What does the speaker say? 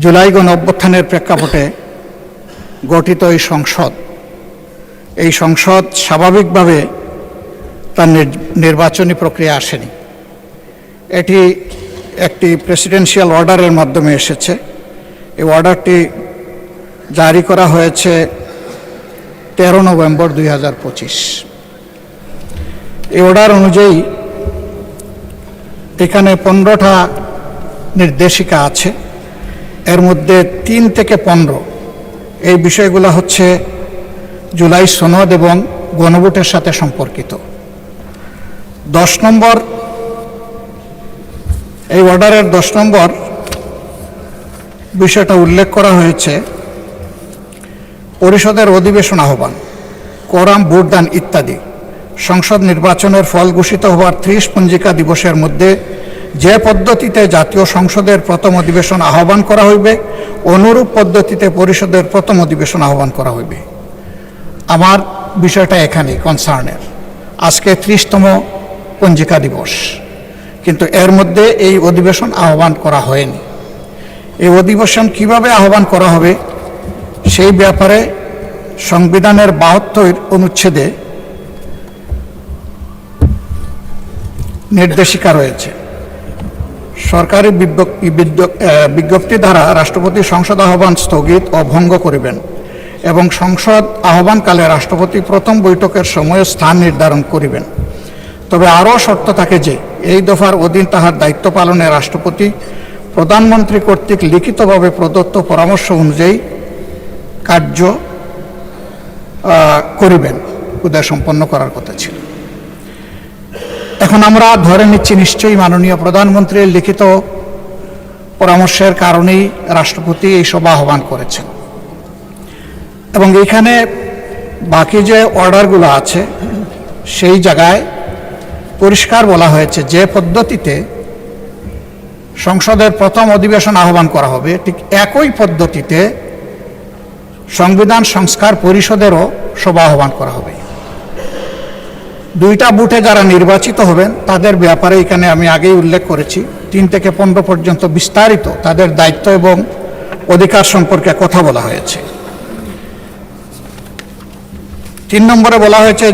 জুলাই গণঅভ্যুত্থানের প্রেক্ষাপটে গঠিত এই সংসদ স্বাভাবিকভাবে তার নির্বাচনী প্রক্রিয়া আসেনি। এটি একটি প্রেসিডেন্সিয়াল অর্ডারের মাধ্যমে এসেছে। এই অর্ডারটি জারি করা হয়েছে 13 নভেম্বর 2025। এই অর্ডার অনুযায়ী এখানে 15টা নির্দেশিকা আছে। এর মধ্যে 3 থেকে 15 এই বিষয়গুলো হচ্ছে জুলাই সনদ এবং গণভোটের সাথে সম্পর্কিত। 10 নম্বর এই অর্ডারের 10 নম্বর বিষয়টা উল্লেখ করা হয়েছে পরিষদের অধিবেশন আহ্বান, কোরাম, ভোটদান ইত্যাদি সংসদ নির্বাচনের ফল ঘোষিত হওয়ার 30 পঞ্জিকা দিবসের মধ্যে যে পদ্ধতিতে জাতীয় সংসদের প্রথম অধিবেশন আহ্বান করা হইবে, অনুরূপ পদ্ধতিতে পরিষদের প্রথম অধিবেশন আহ্বান করা হইবে। আমার বিষয়টা এখানেই কনসার্নের। আজকে 30তম পঞ্জিকা দিবস, কিন্তু এর মধ্যে এই অধিবেশন আহ্বান করা হয়নি। এই অধিবেশন কিভাবে আহ্বান করা হবে সেই ব্যাপারে সংবিধানের 72 অনুচ্ছেদে নির্দেশিকা রয়েছে। সরকারি বিজ্ঞপ্তি দ্বারা রাষ্ট্রপতি সংসদ আহ্বান স্থগিত ও ভঙ্গ করিবেন এবং সংসদ আহ্বানকালে রাষ্ট্রপতি প্রথম বৈঠকের সময় স্থান নির্ধারণ করিবেন। তবে আরও শর্ত থাকে যে এই দফার অধীন তাহার দায়িত্ব পালনে রাষ্ট্রপতি প্রধানমন্ত্রী কর্তৃক লিখিতভাবে প্রদত্ত পরামর্শ অনুযায়ী কার্য করিবেন। উদয় সম্পন্ন করার কথা ছিল। এখন আমরা ধরে নিচ্ছি নিশ্চয়ই মাননীয় প্রধানমন্ত্রীর লিখিত পরামর্শের কারণেই রাষ্ট্রপতি এই সভা আহ্বান করেছেন। এবং এইখানে বাকি যে অর্ডারগুলো আছে সেই জায়গায় পরিষ্কার বলা হয়েছে যে পদ্ধতিতে সংসদের প্রথম অধিবেশন আহ্বান করা হবে ঠিক একই পদ্ধতিতে সংবিধান সংস্কার পরিষদেরও সভা আহ্বান করা হবে। 2টা বুথে যারা নির্বাচিত হবেন তাদের ব্যাপারে এখানে আমি আগেই উল্লেখ করেছি 3 থেকে 15 পর্যন্ত বিস্তারিত তাদের দায়িত্ব এবং অধিকার সম্পর্কে কথা বলা হয়েছে। 3 নম্বরে বলা হয়েছে